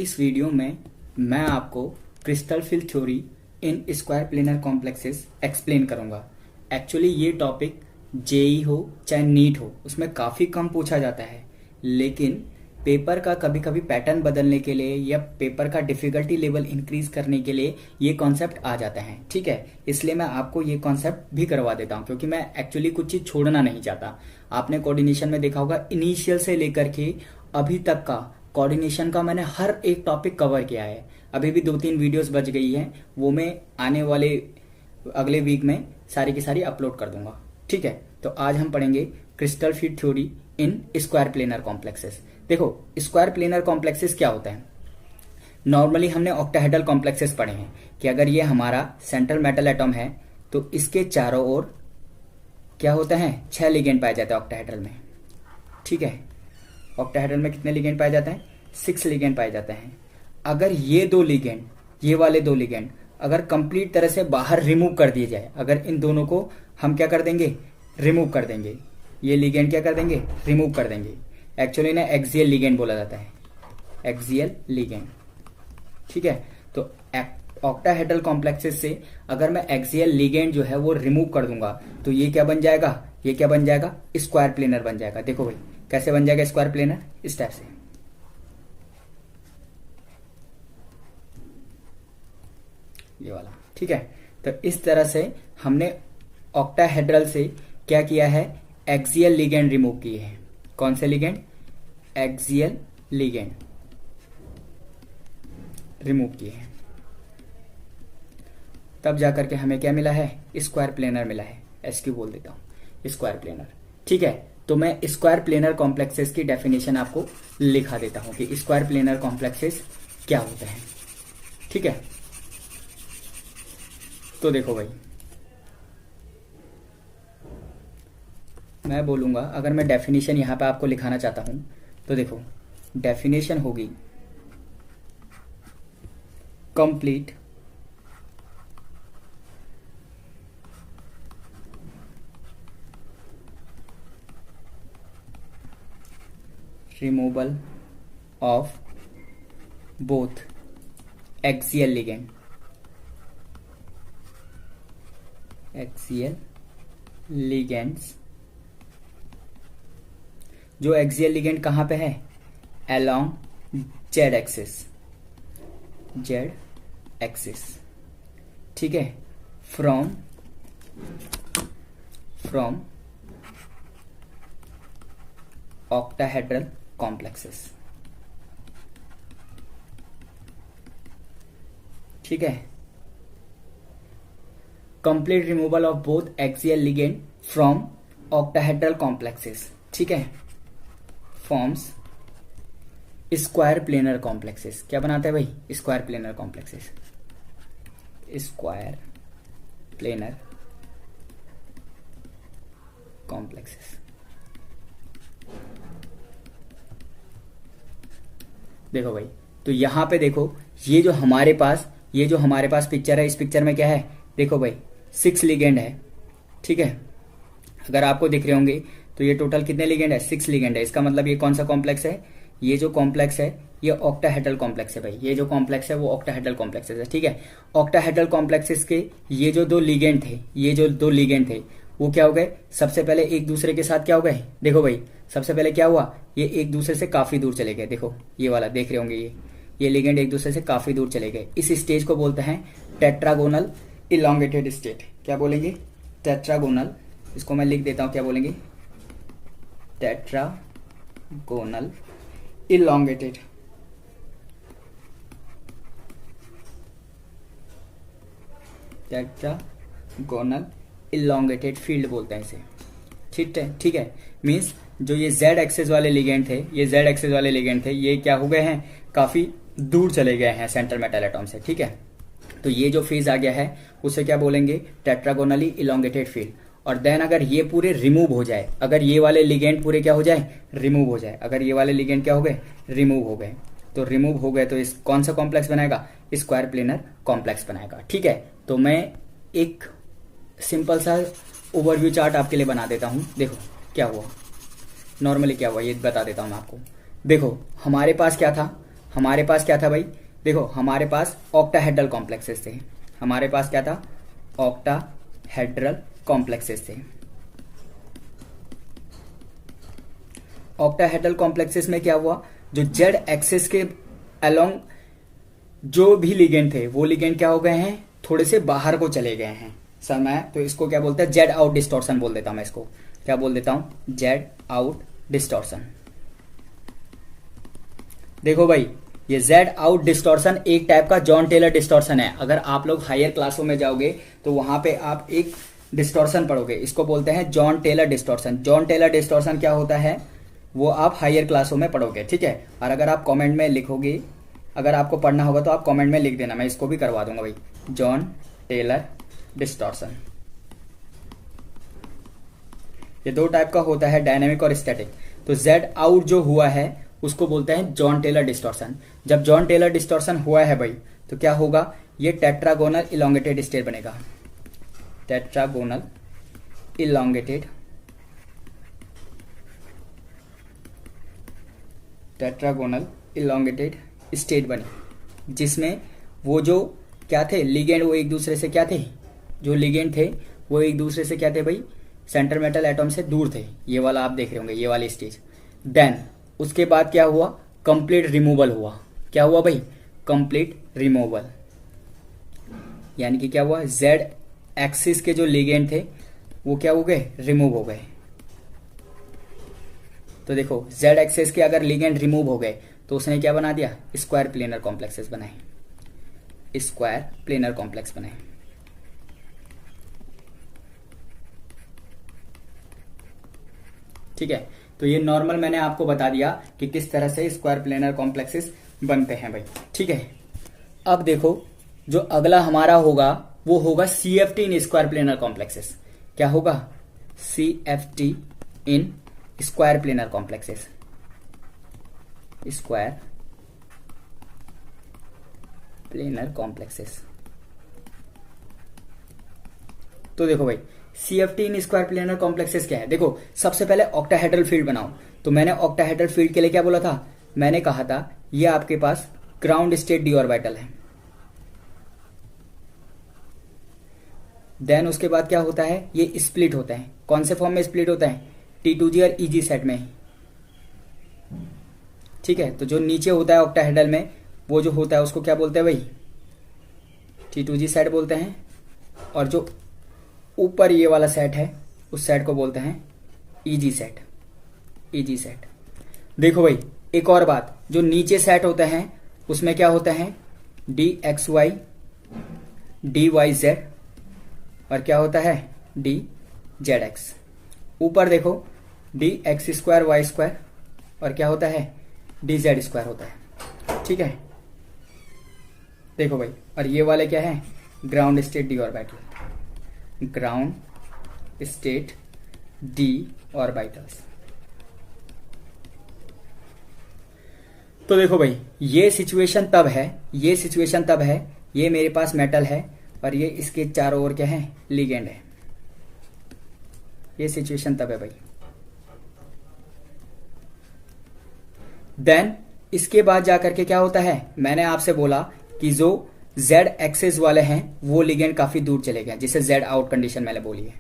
इस वीडियो में मैं आपको crystal field theory in square planar complexes explain करूंगा। एक्चुअली ये टॉपिक जेई हो चाहे नीट हो उसमें काफ़ी कम पूछा जाता है, लेकिन पेपर का कभी कभी पैटर्न बदलने के लिए या पेपर का डिफिकल्टी लेवल इंक्रीज करने के लिए ये कॉन्सेप्ट आ जाते हैं। ठीक है, इसलिए मैं आपको ये कॉन्सेप्ट भी करवा देता हूँ, क्योंकि मैं एक्चुअली कुछ चीज़ छोड़ना नहीं चाहता। आपने कोऑर्डिनेशन में देखा होगा, इनिशियल से लेकर के अभी तक का कोऑर्डिनेशन का मैंने हर एक टॉपिक कवर किया है। अभी भी 2-3 वीडियोस बच गई हैं, वो मैं आने वाले अगले वीक में सारी की सारी अपलोड कर दूंगा। ठीक है, तो आज हम पढ़ेंगे crystal field theory in square planar complexes. देखो, स्क्वायर प्लेनर कॉम्प्लेक्सेस क्या होता है? नॉर्मली हमने ऑक्टाहेड्रल कॉम्प्लेक्सेस पढ़े हैं कि अगर ये हमारा सेंट्रल मेटल एटम है तो इसके चारों ओर क्या होता है, 6 लिगेंड पाए जाते हैं ऑक्टाहेड्रल में। ठीक है, ऑक्टाहेड्रल में कितने लिगेंड पाए जाते हैं? 6 लिगेंड पाए जाते हैं। अगर ये दो लिगेंड, ये वाले दो लिगेंड अगर कंप्लीट तरह से बाहर रिमूव कर दिए जाए, अगर इन दोनों को हम क्या कर देंगे, रिमूव कर देंगे, ये लिगेंड क्या कर देंगे, रिमूव कर देंगे। एक्चुअली इन्हें एक्सियल लिगेंड बोला जाता है, एक्सियल लिगेंड। ठीक है, तो ऑक्टाहेड्रल कॉम्प्लेक्सेस से अगर मैं एक्सियल लिगेंड जो है वो रिमूव कर दूंगा तो ये क्या बन जाएगा, ये क्या बन जाएगा, स्क्वायर प्लेनर बन जाएगा। देखो भाई कैसे बन जाएगा स्क्वायर प्लेनर, इस टाइप से। ये वाला। ठीक है, तो इस तरह से हमने ऑक्टाहेड्रल से क्या किया है, एक्सियल लिगेंड रिमूव किए हैं। कौन से लिगेंड? एक्सियल लिगेंड रिमूव किए हैं, तब जाकर के हमें क्या मिला है, स्क्वायर प्लेनर मिला है। एसक्यू बोल देता हूं, स्क्वायर प्लेनर। ठीक है, तो मैं स्क्वायर प्लेनर कॉम्प्लेक्सेस की डेफिनेशन आपको लिखा देता हूं कि स्क्वायर प्लेनर कॉम्प्लेक्सेस क्या होते हैं। ठीक है, तो देखो भाई, मैं बोलूंगा, अगर मैं डेफिनेशन यहां पे आपको लिखाना चाहता हूं तो देखो, डेफिनेशन होगी complete removal of both axial ligand, axial ligands. जो एक्सियल लिगेंड कहां पे है, along Z axis, Z axis. ठीक है, फ्रॉम ऑक्टाहेड्रल कॉम्प्लेक्सेस। ठीक है, complete removal of both axial ligand from octahedral complexes. ठीक है, फॉर्म्स स्क्वायर प्लेनर कॉम्प्लेक्सेस। क्या बनाते हैं भाई, square planar complexes, square planar complexes. देखो भाई, तो यहां पे देखो, ये जो हमारे पास पिक्चर है, इस पिक्चर में क्या है, देखो भाई 6 लिगेंड है। ठीक है, अगर आपको दिख रहे होंगे तो ये टोटल कितने लिगेंड है, 6 लिगेंड है। इसका मतलब ये कौन सा कॉम्प्लेक्स है, ये जो कॉम्प्लेक्स है ये ऑक्टाहेड्रल कॉम्प्लेक्स है भाई। ये जो कॉम्प्लेक्स है वो ऑक्टाहेड्रल कॉम्प्लेक्स है। ठीक है, ऑक्टाहेड्रल कॉम्प्लेक्सेस के ये जो दो लिगेंड थे, वो क्या हो गए, सबसे पहले एक दूसरे के साथ क्या हो गए, देखो भाई सबसे पहले क्या हुआ, ये एक दूसरे से काफी दूर चले गए। देखो ये वाला देख रहे होंगे, ये लिगेंड एक दूसरे से काफी दूर चले गए। इस स्टेज को बोलते हैं टेट्रागोनल इलोंगेटेड स्टेट। क्या बोलेंगे, टेट्रागोनल। इसको मैं लिख देता हूं, क्या बोलेंगे, tetragonal elongated. Tetragonal elongated field बोलते हैं इसे। ठीक है, मींस जो ये जेड एक्सिस वाले लिगेंड थे, ये क्या हो गए हैं, काफी दूर चले गए हैं सेंट्रल मेटल एटम से। ठीक है, तो ये जो फेज आ गया है उसे क्या बोलेंगे, टेट्रागोनली इलोंगेटेड फील्ड। और देन अगर ये पूरे रिमूव हो जाए, अगर ये वाले लिगेंड पूरे क्या हो जाए, रिमूव हो जाए, अगर ये वाले लिगेंड क्या हो गए, रिमूव हो गए, तो रिमूव हो गए तो इस कौन सा कॉम्प्लेक्स बनाएगा, स्क्वायर प्लेनर कॉम्प्लेक्स बनाएगा। ठीक है, तो मैं एक सिंपल सा ओवरव्यू चार्ट आपके लिए बना देता हूं। देखो क्या हुआ, नॉर्मली क्या हुआ ये बता देता हूं मैं आपको। देखो हमारे पास क्या था, हमारे पास क्या था भाई, देखो हमारे पास ऑक्टाहेड्रल कॉम्प्लेक्सेस थे, हमारे पास क्या था, ऑक्टाहेड्रल कॉम्प्लेक्सेस थे। ऑक्टाहेड्रल कॉम्प्लेक्सेस में क्या हुआ, जो जेड एक्सिस के अलोंग जो भी लिगेंड थे वो लिगेंड क्या हो गए हैं, थोड़े से बाहर को चले गए हैं। सर मैं तो इसको क्या बोलते हैं, जेड आउट डिस्टॉर्शन बोल देता हूं, मैं इसको क्या बोल देता हूं, जेड आउट डिस्टॉर्शन। देखो भाई ये जेड आउट डिस्टॉर्शन एक टाइप का जॉन टेलर डिस्टॉर्शन है। अगर आप लोग हायर क्लासों में जाओगे तो वहां पे आप एक डिस्टॉर्शन पढ़ोगे, इसको बोलते हैं Jahn Teller distortion. Jahn Teller distortion क्या होता है वो आप हायर क्लासों में पढ़ोगे, ठीक है। और अगर आप कमेंट में लिखोगे, अगर आपको पढ़ना होगा तो आप कमेंट में लिख देना, मैं इसको भी करवा दूंगा भाई, जॉन टेलर डिस्टॉर्शन। ये दो टाइप का होता है, डायनेमिक और स्टैटिक। तो जेड आउट जो हुआ है उसको बोलते हैं जॉन टेलर डिस्टॉर्शन। जब जॉन टेलर डिस्टॉर्शन हुआ है भाई तो क्या होगा, ये टेट्रागोनल इलोंगेटेड स्टेट बनेगा, tetragonal elongated, tetragonal elongated state बनी, जिसमें वो जो क्या थे लिगेंड, वो एक दूसरे से क्या थे, जो लिगेंड थे वो एक दूसरे से क्या थे भाई, सेंटर मेटल एटम से दूर थे। ये वाला आप देख रहे होंगे, ये वाली स्टेज। देन उसके बाद क्या हुआ, कंप्लीट रिमूवल हुआ। क्या हुआ भाई, कंप्लीट रिमूवल, यानी कि क्या हुआ, जेड एक्सिस के जो लिगेंड थे वो क्या हो गए, रिमूव हो गए। तो देखो जेड एक्सिस के अगर लिगेंड रिमूव हो गए तो उसने क्या बना दिया, स्क्वायर प्लेनर कॉम्प्लेक्सेस बनाए, स्क्वायर प्लेनर कॉम्प्लेक्स बनाए। ठीक है, तो ये नॉर्मल मैंने आपको बता दिया कि किस तरह से स्क्वायर प्लेनर कॉम्प्लेक्सेस बनते हैं भाई, ठीक है। अब देखो जो अगला हमारा होगा वो होगा CFT in square planar complexes. क्या होगा, CFT in square planar complexes, square planar complexes. तो देखो भाई CFT in square planar complexes क्या है, देखो सबसे पहले ऑक्टाहेड्रल फील्ड बनाओ। तो मैंने ऑक्टाहेड्रल फील्ड के लिए क्या बोला था, मैंने कहा था ये आपके पास ग्राउंड स्टेट डी ऑर्बिटल है। देन उसके बाद क्या होता है, ये स्प्लिट होता है। कौन से फॉर्म में स्प्लिट होता है, T2G और EG सेट में, ठीक है। तो जो नीचे होता है ऑक्टाहेड्रल में वो जो होता है उसको क्या बोलते हैं भाई, T2G सेट बोलते हैं। और जो ऊपर ये वाला सेट है उस सेट को बोलते हैं EG सेट, EG सेट। देखो भाई एक और बात, जो नीचे सेट होता है उसमें क्या होता है, DXY DYZ और क्या होता है, DZX। ऊपर देखो DX स्क्वायर वाई स्क्वायर और क्या होता है, DZ स्क्वायर होता है, ठीक है। देखो भाई और ये वाले क्या है, ground state D orbital, ground state D orbitals. तो देखो भाई ये सिचुएशन तब है, ये सिचुएशन तब है, ये मेरे पास मेटल है और ये इसके चारों ओर क्या है, लिगेंड है। ये सिचुएशन तब है भाई। देन इसके बाद जाकर के क्या होता है, मैंने आपसे बोला कि जो जेड एक्सेस वाले हैं वो लिगेंड काफी दूर चले गए, जिसे जेड आउट कंडीशन मैंने बोली है,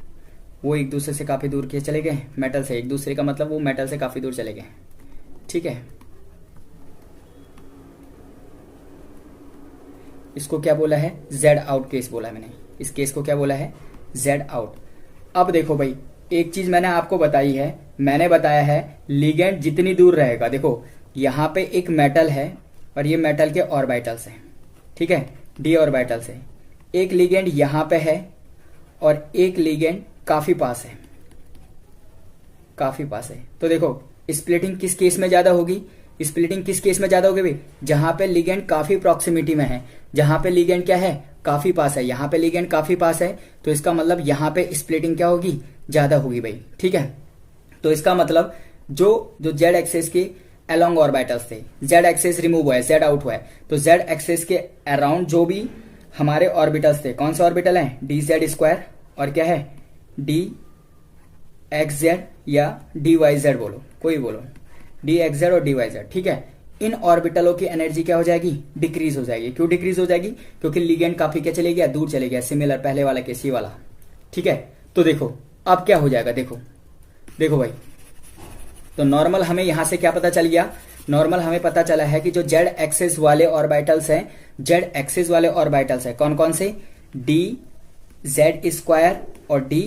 वो एक दूसरे से काफी दूर के चले गए मेटल से, एक दूसरे का मतलब वो मेटल से काफी दूर चले गए, ठीक है। इसको क्या बोला है, जेड आउट केस बोला है मैंने, इस केस को क्या बोला है, जेड आउट। अब देखो भाई एक चीज मैंने आपको बताई है, मैंने बताया है लिगेंड जितनी दूर रहेगा, देखो यहां पे एक मेटल है और ये मेटल के ऑर्बिटल्स हैं, ठीक है, डी ऑर्बिटल से। एक लिगेंड यहां पे है और एक लिगेंड काफी पास है, काफी पास है। तो देखो स्प्लिटिंग किस केस में ज्यादा होगी, स्प्लिटिंग किस केस में ज्यादा होगी भाई, जहां पे लिगेंड काफी प्रॉक्सिमिटी में है, जहां पे लिगेंड क्या है, काफी पास है। यहां पे लिगेंड काफी पास है तो इसका मतलब यहां पे स्प्लिटिंग क्या होगी, ज्यादा होगी भाई, ठीक है। तो इसका मतलब जो जो जेड एक्सेस के अलोंग ऑर्बिटल्स थे, जेड एक्सेस रिमूव हुआ है, जेड आउट हुआ है, तो जेड एक्सेस के अराउंड जो भी हमारे ऑर्बिटल्स थे, कौन से ऑर्बिटल हैं, डी जेड स्क्वायर और क्या है, डी एक्स जेड या डी वाई जेड बोलो, कोई बोलो, डी एक्स जेड और डी वाई जेड, ठीक है। इन ऑर्बिटलों की एनर्जी क्या हो जाएगी, डिक्रीज हो जाएगी। क्यों डिक्रीज हो जाएगी, क्योंकि लिगेंड काफी क्या चले गया, दूर चले गया, सिमिलर पहले वाला केस ये वाला। ठीक है, तो देखो अब क्या हो जाएगा, देखो देखो भाई, तो नॉर्मल हमें यहां से क्या पता चल गया, नॉर्मल हमें पता चला है कि जो जेड एक्सिस वाले ऑर्बिटल्स हैं, जेड एक्सिस वाले ऑर्बिटल्स हैं कौन कौन से, डी जेड स्क्वायर और D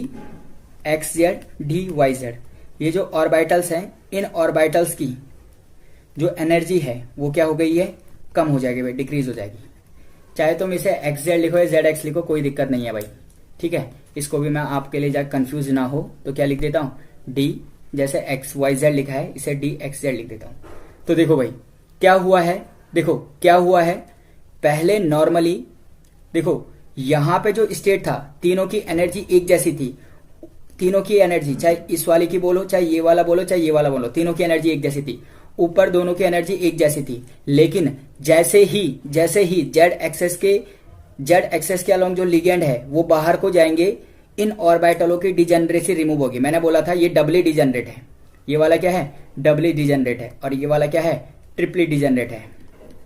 X Z D Y Z. ये जो ऑर्बिटल्स हैं, इन ऑर्बिटल्स की जो एनर्जी है वो क्या हो गई है, कम हो जाएगी भाई, डिक्रीज हो जाएगी। चाहे तुम इसे एक्स जेड लिखो या जेड एक्स लिखो, कोई दिक्कत नहीं है भाई। ठीक है, इसको भी मैं आपके लिए जाकर कंफ्यूज ना हो तो क्या लिख देता हूं, डी जैसे एक्स वाई जेड लिखा है इसे डी एक्स जेड लिख देता हूं। तो देखो भाई क्या हुआ है, देखो क्या हुआ है, पहले नॉर्मली देखो यहां पे जो स्टेट था तीनों की एनर्जी एक जैसी थी, तीनों की एनर्जी चाहे इस वाले की बोलो चाहे ये वाला बोलो चाहे ये वाला बोलो, तीनों की एनर्जी एक जैसी थी, ऊपर दोनों की एनर्जी एक जैसी थी। लेकिन जैसे ही जेड एक्सेस के अलोंग जो लिगेंड है वो बाहर को जाएंगे, इन ऑर्बिटलों की डिजेनरेसी रिमूव होगी। मैंने बोला था ये डबली डिजेनरेट है, ये वाला क्या है, डबली डिजेनरेट है, और ये वाला क्या है, ट्रिपली डिजेनरेट है।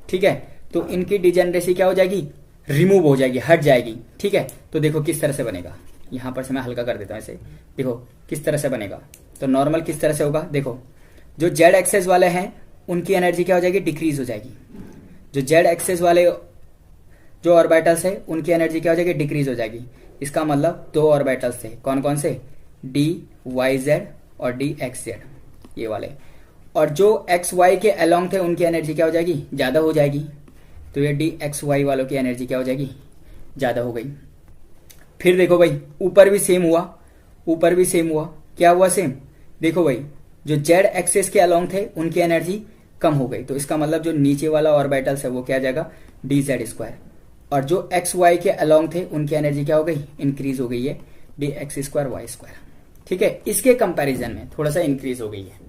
ठीक है, तो इनकी डिजेनरेसी क्या हो जाएगी, रिमूव हो जाएगी, हट जाएगी। ठीक है, तो देखो किस तरह से बनेगा, यहां पर से मैं हल्का कर देता हूं इसे, देखो किस तरह से बनेगा। तो नॉर्मल किस तरह से होगा, देखो जो जेड एक्सेस वाले हैं उनकी एनर्जी क्या हो जाएगी, डिक्रीज हो जाएगी। जो जेड एक्सेस वाले जो ऑर्बिटल्स है उनकी एनर्जी क्या हो जाएगी, डिक्रीज हो जाएगी। इसका मतलब दो ऑर्बिटल्स थे, कौन कौन से, डी वाई जेड और डी एक्स जेड, ये वाले। और जो एक्स वाई के अलोंग थे उनकी एनर्जी क्या हो जाएगी, ज्यादा हो जाएगी। तो ये डी एक्स वाई वालों की एनर्जी क्या हो जाएगी, ज्यादा हो गई। फिर देखो भाई ऊपर भी सेम हुआ, ऊपर भी सेम हुआ, क्या हुआ सेम, देखो भाई जो जेड एक्सिस के अलोंग थे उनकी एनर्जी कम हो गई। तो इसका मतलब जो नीचे वाला ऑर्बिटल्स है वो क्या आ जाएगा, डी जेड स्क्वायर। और जो एक्स वाई के अलोंग थे उनकी एनर्जी क्या हो गई, इंक्रीज हो गई है, D X square Y square. ठीक है, इसके कंपैरिजन में थोड़ा सा इंक्रीज हो गई है।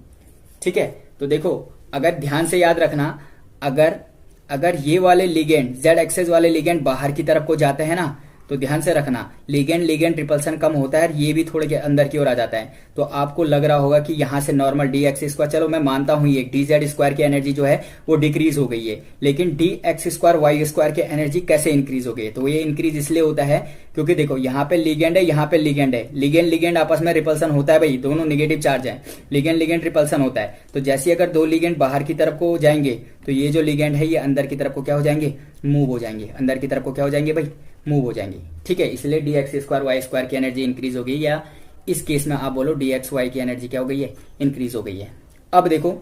ठीक है, तो देखो अगर ध्यान से याद रखना, अगर ये वाले लिगेंड जेड एक्सेस वाले लिगेंड बाहर की तरफ को जाते हैं ना, तो ध्यान से रखना लिगेंड लिगेंड रिपल्सन कम होता है, ये भी थोड़े के अंदर की ओर आ जाता है। तो आपको लग रहा होगा कि यहां से नॉर्मल डी एक्स स्क्वायर, चलो मैं मानता हूं ये डी जेड स्क्वायर की एनर्जी जो है वो डिक्रीज हो गई है, लेकिन D X square Y square की एनर्जी कैसे इंक्रीज हो गई है, तो ये इंक्रीज इसलिए होता है क्योंकि देखो यहाँ पे लिगेंड है, यहाँ पे लिगेंड है, लिगेंड लिगेंड आपस में रिपल्सन होता है भाई, दोनों निगेटिव चार्ज है, लिगेंड लिगेंड रिपल्सन होता है। तो जैसे अगर दो लिगेंड बाहर की तरफ को जाएंगे तो ये जो लिगेंड है ये अंदर की तरफ को क्या हो जाएंगे, मूव हो जाएंगे, अंदर की तरफ को क्या हो जाएंगे भाई, मूव हो जाएंगे। ठीक है, इसलिए D X square Y square की एनर्जी इंक्रीज हो गई, या इस केस में आप बोलो डी एक्स वाई की एनर्जी क्या हो गई है, इंक्रीज हो गई है। अब देखो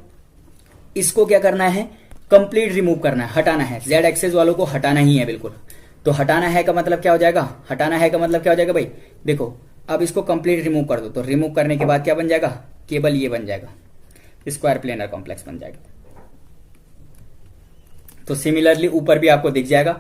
इसको क्या करना है, कंप्लीट रिमूव करना है, हटाना है, जेड एक्सेस वालों को हटाना ही है बिल्कुल। तो हटाना है का मतलब क्या हो जाएगा, हटाना है का मतलब क्या हो जाएगा भाई, देखो अब इसको कंप्लीट रिमूव कर दो, तो रिमूव करने के बाद क्या बन जाएगा, केवल ये बन जाएगा, स्क्वायर प्लेनर कॉम्प्लेक्स बन जाएगा। तो सिमिलरली ऊपर भी आपको दिख जाएगा,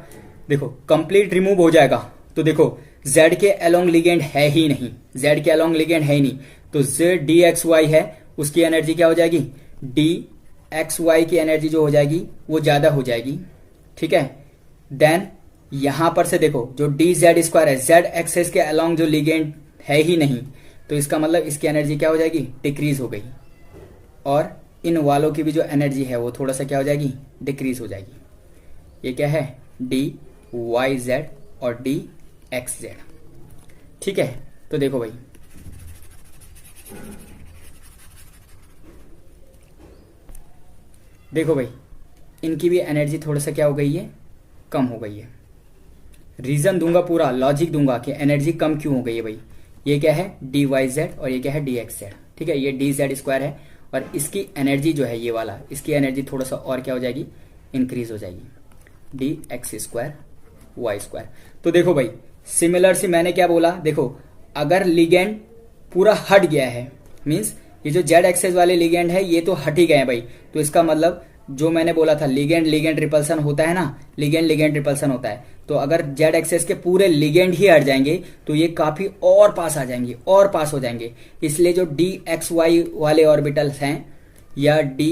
देखो कंप्लीट रिमूव हो जाएगा। तो देखो z के अलोंग लिगेंड है ही नहीं, z के अलोंग लिगेंड है ही नहीं, तो z डी एक्स वाई है, उसकी एनर्जी क्या हो जाएगी, डी एक्स वाई की एनर्जी जो हो जाएगी वो ज्यादा हो जाएगी। ठीक है, देन यहां पर से देखो जो डी जेड स्क्वायर है, जेड एक्सेस के अलोंग जो लिगेंड है ही नहीं, तो इसका मतलब इसकी एनर्जी क्या हो जाएगी, डिक्रीज हो गई। और इन वालों की भी जो एनर्जी है वो थोड़ा सा क्या हो जाएगी, डिक्रीज हो जाएगी। ये क्या है, डी वाई जेड और डी एक्स जेड। ठीक है, तो देखो भाई देखो भाई इनकी भी एनर्जी थोड़ा सा क्या हो गई है, कम हो गई है। रीजन दूंगा, पूरा लॉजिक दूंगा कि एनर्जी कम क्यों हो गई है भाई। ये क्या है, डी वाई जेड और ये क्या है, डी एक्स जेड। ठीक है, ये डी जेड स्क्वायर है और इसकी एनर्जी जो है ये वाला, इसकी एनर्जी थोड़ा सा और क्या हो जाएगी, इंक्रीज हो जाएगी, D X square Y square. तो देखो भाई सिमिलर से मैंने क्या बोला, देखो अगर लिगेंड पूरा हट गया है, मींस ये जो जेड एक्सेस वाले लिगेंड है ये तो हट ही गए हैं भाई, तो इसका मतलब जो मैंने बोला था लिगेंड लिगेंड रिपल्सन होता है ना, लिगेंड लिगेंड रिपल्सन होता है, तो अगर जेड एक्सेस के पूरे लिगेंड ही हट जाएंगे तो ये काफी और पास आ जाएंगे और पास हो जाएंगे। इसलिए जो डी एक्स वाई वाले ऑर्बिटल्स हैं या D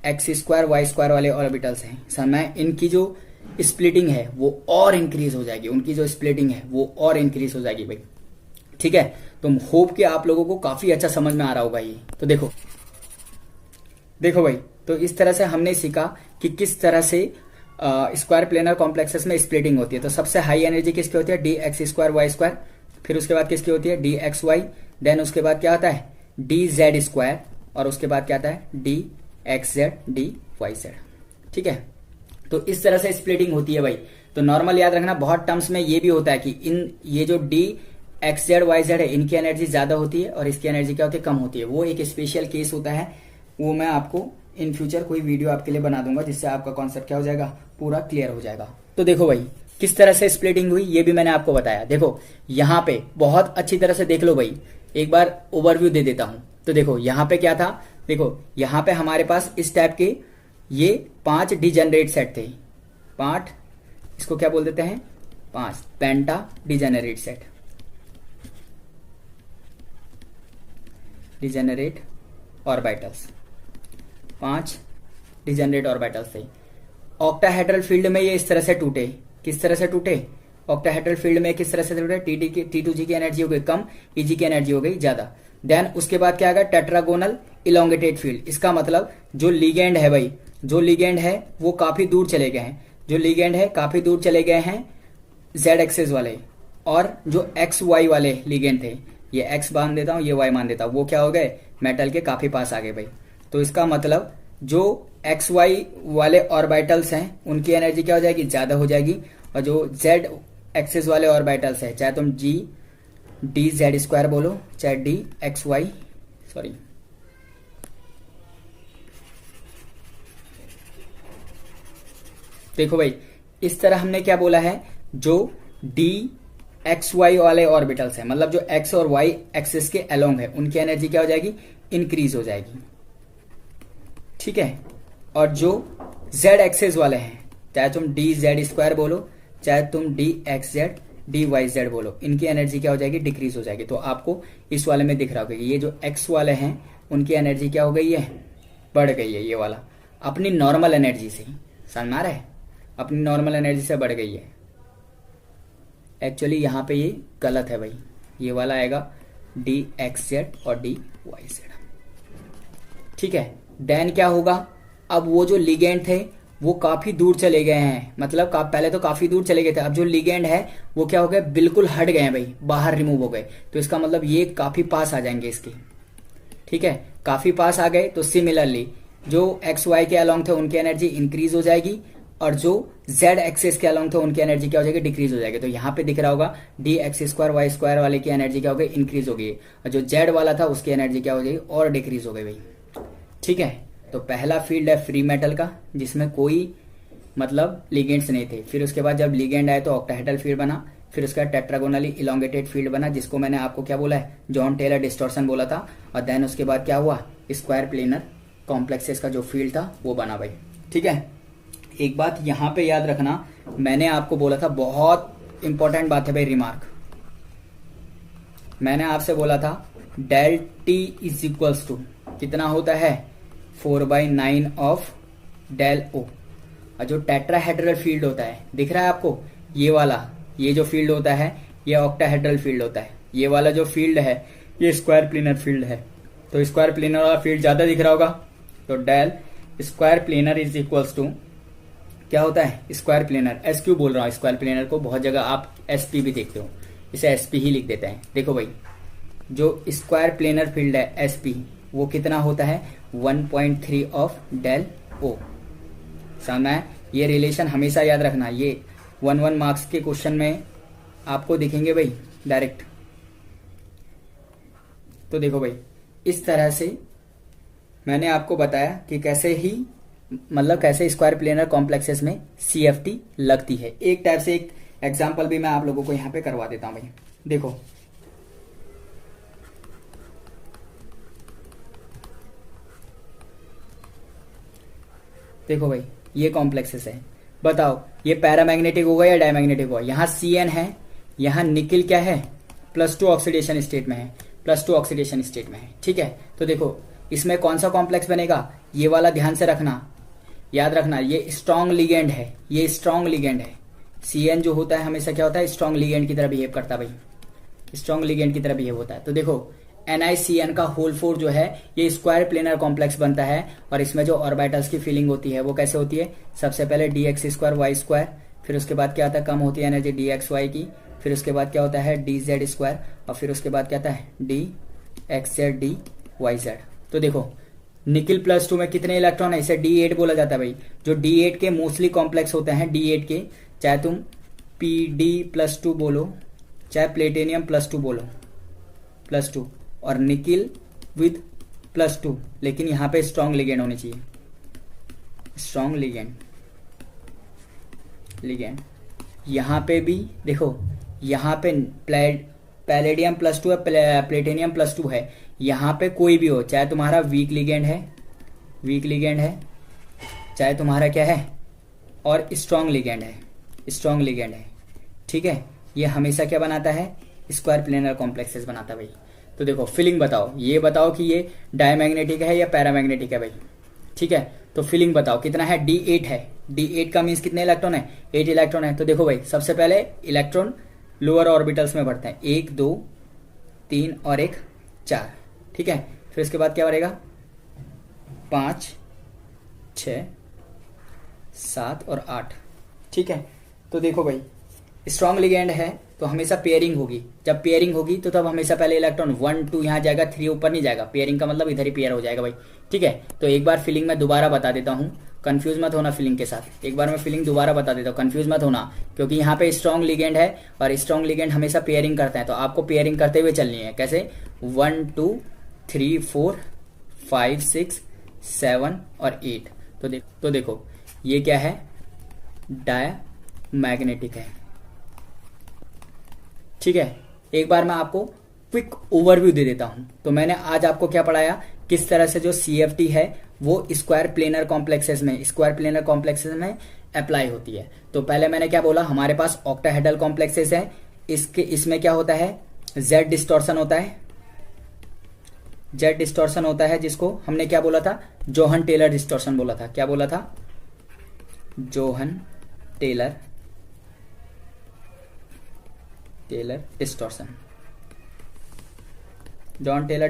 X square Y square वाले ऑर्बिटल्स हैं, समय इनकी जो स्प्लिटिंग है वो और इंक्रीज हो जाएगी, उनकी जो स्प्लिटिंग है वो और इंक्रीज हो जाएगी भाई। ठीक है, तो होप कि आप लोगों को काफी अच्छा समझ में आ रहा होगा ये। तो देखो देखो भाई तो इस तरह से हमने सीखा कि किस तरह से स्क्वायर प्लेनर कॉम्प्लेक्सेस में स्प्लिटिंग होती है। तो सबसे हाई एनर्जी किसकी होती है, D X square Y square, फिर उसके बाद किसकी होती है, डी एक्स वाई, देन उसके बाद क्या आता है, डी जेड स्क्वायर, और उसके बाद क्या आता है, D X Z D Y Z. ठीक है, तो इस तरह से स्प्लिटिंग होती है भाई। तो नॉर्मल याद रखना, बहुत टर्म्स में ये भी होता है कि ये जो D X Z Y Z है, इनकी एनर्जी ज्यादा होती है और इसकी एनर्जी क्या होती है, कम होती है। वो एक स्पेशल केस होता है, वो मैं आपको इन फ्यूचर कोई वीडियो आपके लिए बना दूंगा, जिससे आपका कॉन्सेप्ट क्या हो जाएगा, पूरा क्लियर हो जाएगा। तो देखो भाई किस तरह से स्प्लिटिंग हुई ये भी मैंने आपको बताया। देखो यहाँ पे बहुत अच्छी तरह से देख लो भाई, एक बार ओवरव्यू दे देता हूं। तो देखो यहाँ पे क्या था, देखो यहाँ पे हमारे पास इस टाइप के ये 5 डिजेनरेट सेट थे, 5, इसको क्या बोल देते हैं, 5 penta degenerate set, degenerate orbitals, 5 degenerate orbitals थे। ऑक्टाहेड्रल फील्ड में ये इस तरह से टूटे, किस तरह से टूटे, ऑक्टाहेड्रल फील्ड में किस तरह से टूटे, T2G की एनर्जी हो गई कम, EG की एनर्जी हो गई ज्यादा। देन उसके बाद क्या आ गया, टेट्रागोनल इलोंगेटेड फील्ड। इसका मतलब जो लिगेंड है भाई, जो लिगेंड है वो काफी दूर चले गए हैं, जो लिगेंड है काफी दूर चले गए हैं जेड एक्सेस वाले, और जो एक्स वाई वाले लिगेंड थे, ये एक्स मान देता हूं, ये वाई मान देता हूं, वो क्या हो गए, मेटल के काफी पास आ गए भाई। तो इसका मतलब जो एक्स वाई वाले ऑर्बिटल्स हैं उनकी एनर्जी क्या हो जाएगी, ज्यादा हो जाएगी, और जो जेड एक्सेस वाले ऑर्बिटल्स है, चाहे तुम जी डी जेड स्क्वायर बोलो, चाहे डी एक्स वाई, सॉरी देखो भाई इस तरह हमने क्या बोला है, जो डी एक्स वाई वाले ऑर्बिटल्स है, मतलब जो एक्स और वाई एक्सिस के अलोंग है, उनकी एनर्जी क्या हो जाएगी, इंक्रीज हो जाएगी। ठीक है, और जो जेड एक्सेस वाले हैं, चाहे तुम डी जेड स्क्वायर बोलो, चाहे तुम D X Z D Y Z बोलो, इनकी एनर्जी क्या हो जाएगी, डिक्रीज हो जाएगी। तो आपको इस वाले में दिख रहा होगा कि ये जो एक्स वाले हैं उनकी एनर्जी क्या हो गई है, बढ़ गई है, ये वाला अपनी नॉर्मल एनर्जी से, समझ में आ रहा है, अपनी नॉर्मल एनर्जी से बढ़ गई है। एक्चुअली यहाँ पे ये गलत है भाई, ये वाला आएगा डी एक्स जेड और डी वाई जेड। ठीक है, देन क्या होगा, अब वो जो लिगेंड थे वो काफी दूर चले गए हैं, मतलब पहले तो काफी दूर चले गए थे, अब जो लिगेंड है वो क्या हो गए, बिल्कुल हट गए हैं भाई, बाहर रिमूव हो गए। तो इसका मतलब ये काफी पास आ जाएंगे इसके। ठीक है, काफी पास आ गए, तो सिमिलरली जो एक्स वाई के अलोंग थे उनकी एनर्जी इंक्रीज हो जाएगी, और जो जेड एक्सिस के अलोंग थे उनकी एनर्जी क्या हो जाएगी, डिक्रीज हो जाएगी। तो यहाँ पे दिख रहा होगा D X square Y square वाले की एनर्जी क्या हो गई, इंक्रीज हो गई, और जो जेड वाला था उसकी एनर्जी क्या हो जाएगी, और डिक्रीज हो गई भाई। ठीक है, तो पहला फील्ड है फ्री मेटल का, जिसमें कोई मतलब लिगेंड्स नहीं थे। फिर उसके बाद जब लिगेंड आए तो ऑक्टाहेड्रल फील्ड बना, फिर उसका टेट्रागोनली इलोंगेटेड फील्ड बना, जिसको मैंने आपको क्या बोला है, जॉन टेलर डिस्टॉर्शन बोला था। और देन उसके बाद क्या हुआ, स्क्वायर प्लेनर कॉम्प्लेक्सेस का जो फील्ड था वो बना भाई। ठीक है, एक बात यहाँ पे याद रखना, मैंने आपको बोला था, बहुत इंपॉर्टेंट बात है भाई, रिमार्क, मैंने आपसे बोला था del T is equals to कितना होता है, 4/9 ऑफ डेल ओ। और जो टेट्राहेड्रल फील्ड होता है, दिख रहा है आपको, ये वाला, ये जो फील्ड होता है ये ऑक्टाहेड्रल फील्ड होता है, ये वाला जो फील्ड है ये स्क्वायर प्लेनर फील्ड है। तो स्क्वायर प्लेनर वाला फील्ड ज्यादा दिख रहा होगा, तो del square planar is equals to क्या होता है, स्क्वायर प्लेनर, एस क्यू बोल रहा हूँ स्क्वायर प्लेनर को, बहुत जगह आप एसपी भी देखते हो, इसे एसपी ही लिख देते हैं। देखो भाई जो स्क्वायर प्लेनर फील्ड है एसपी, वो कितना होता है, 1.3 ऑफ डेल ओ। समझ में, ये रिलेशन हमेशा याद रखना, ये 1 मार्क्स के क्वेश्चन में आपको दिखेंगे भाई डायरेक्ट। तो देखो भाई इस तरह से मैंने आपको बताया कि कैसे ही मतलब कैसे स्क्वायर प्लेनर कॉम्प्लेक्सेस में सीएफटी लगती है। एक टाइप से एक एग्जांपल भी मैं आप लोगों को यहाँ पे करवा देता हूँ भाई। देखो देखो भाई ये कॉम्प्लेक्सेस है, बताओ ये पैरामैग्नेटिक होगा या डायमैग्नेटिक होगा। यहाँ Cn है, यहाँ निकिल क्या है, +2 ऑक्सीडेशन स्टेट में है, +2 ऑक्सीडेशन स्टेट में है। ठीक है, तो देखो इसमें कौन सा कॉम्प्लेक्स बनेगा, ये वाला ध्यान से रखना, याद रखना, ये स्ट्रॉन्ग लिगेंड है, ये स्ट्रॉन्ग लिगेंड है। Cn जो होता है हमेशा क्या होता है, स्ट्रॉन्ग लिगेंड की तरह बिहेव करता है भाई, स्ट्रॉन्ग लिगेंड की तरह बिहेव होता है। तो देखो NiCN का होल 4 जो है ये स्क्वायर प्लेनर कॉम्प्लेक्स बनता है। और इसमें जो ऑर्बिटल्स की फीलिंग होती है वो कैसे होती है, सबसे पहले dx2y2, फिर उसके बाद क्या आता है, कम होती है एनर्जी dxy की, फिर उसके बाद क्या होता है dz2, और फिर उसके बाद क्या आता है dxz dyz। तो देखो निकिल +2 में कितने इलेक्ट्रॉन है, इसे D8 बोला जाता है भाई। जो D8 के मोस्टली कॉम्प्लेक्स होते हैं, D8 के, चाहे तुम PD+2 बोलो, चाहे प्लेटिनियम +2 बोलो, +2, और निकिल विद +2, लेकिन यहाँ पे स्ट्रॉन्ग लिगेंड होनी चाहिए, स्ट्रॉन्ग लिगेंड। यहाँ पे भी देखो, यहाँ पे पैलेडियम +2 है, प्लेटिनियम +2 है, यहाँ पे कोई भी हो, चाहे तुम्हारा वीक लिगेंड है, चाहे तुम्हारा क्या है और स्ट्रॉन्ग लिगेंड है, ठीक है। ये हमेशा क्या बनाता है, स्क्वायर प्लेनर कॉम्प्लेक्सेस बनाता है भाई। तो देखो फिलिंग बताओ, ये बताओ कि ये डायमैग्नेटिक है या पैरामैग्नेटिक है भाई, ठीक है। तो फिलिंग बताओ कितना है, D8 है, D8 का मीन्स कितने इलेक्ट्रॉन है, 8 इलेक्ट्रॉन है। तो देखो भाई सबसे पहले इलेक्ट्रॉन लोअर ऑर्बिटल्स में बढ़ते हैं, 1 2 3 और 1 4, ठीक है। फिर उसके बाद क्या बढ़ेगा, 5 6 7 और 8, ठीक है। तो देखो भाई स्ट्रॉन्ग लिगेंड है तो हमेशा पेयरिंग होगी, जब पेयरिंग होगी तो तब हमेशा पहले इलेक्ट्रॉन 1 2 यहाँ जाएगा, 3 ऊपर नहीं जाएगा, पेयरिंग का मतलब इधर ही पेयर हो जाएगा भाई, ठीक है। तो एक बार फिलिंग में दोबारा बता देता हूँ, कंफ्यूज मत होना फिलिंग के साथ, एक बार मैं फिलिंग दोबारा बता देता हूँ, कंफ्यूज मत होना, क्योंकि यहाँ पे स्ट्रॉन्ग लिगेंड है और स्ट्रॉन्ग लिगेंड हमेशा पेयरिंग करते हैं, तो आपको पेयरिंग करते हुए चलनी है। कैसे, 1 2 3 4 5 6 7 और 8। तो देखो ये क्या है, डायमैग्नेटिक है, ठीक है। एक बार मैं आपको क्विक ओवरव्यू दे देता हूं। तो मैंने आज आपको क्या पढ़ाया, किस तरह से जो CFT है वो स्क्वायर प्लेनर कॉम्प्लेक्सेस में अप्लाई होती है। तो पहले मैंने क्या बोला, हमारे पास ऑक्टाहेड्रल कॉम्प्लेक्सेस है, इसमें क्या होता है, Z डिस्टॉर्शन होता है, जिसको हमने क्या बोला था, जोहन टेलर डिस्टॉर्शन बोला था। क्या बोला था, जोहन टेलर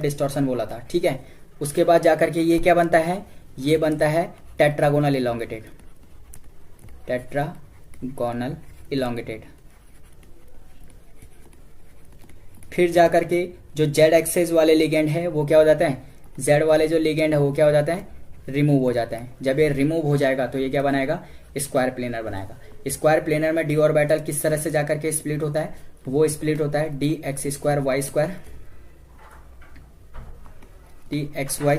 डिस्टॉर्शन बोला था, ठीक है। उसके बाद जाकर के ये क्या बनता है, ये बनता है टेट्रागोनल इलोंगेटेड। फिर जाकर के जो Z एक्सेस वाले लिगेंड है वो क्या हो जाता है, Z वाले जो लिगेंड है वो क्या हो जाता है, रिमूव हो जाता है। जब ये रिमूव हो जाएगा तो ये क्या बनाएगा, स्क्वायर प्लेनर बनाएगा। स्क्वायर प्लेनर में d ऑर्बिटल किस तरह से जाकर के स्प्लिट होता है, वो स्प्लिट होता है dx2y2 dxy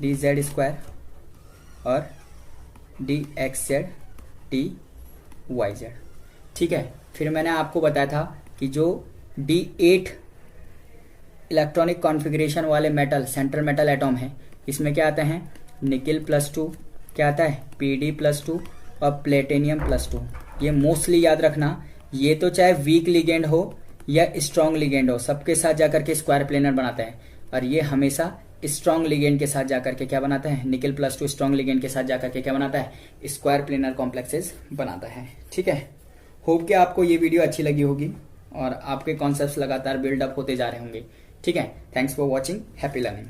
dz2 और dxz dyz, ठीक है। फिर मैंने आपको बताया था कि जो D8 इलेक्ट्रॉनिक कॉन्फ़िगरेशन वाले मेटल, सेंट्रल मेटल एटॉम है, इसमें क्या आते हैं, निकिल +2, क्या आता है PD+2 और प्लेटिनियम +2। ये मोस्टली याद रखना, ये तो चाहे वीक लिगेंड हो या स्ट्रॉन्ग लिगेंड हो, सबके साथ जाकर के स्क्वायर प्लेनर बनाता है। और ये हमेशा स्ट्रॉन्ग लिगेंड के साथ जाकर के क्या बनाता है, निकिल +2 स्ट्रॉन्ग लिगेंड के साथ जाकर के क्या बनाता है, स्क्वायर प्लेनर कॉम्प्लेक्सेस बनाता है, ठीक है। होप कि आपको ये वीडियो अच्छी लगी होगी और आपके कॉन्सेप्ट्स लगातार बिल्डअप होते जा रहे होंगे, ठीक है। Thanks for watching, happy learning.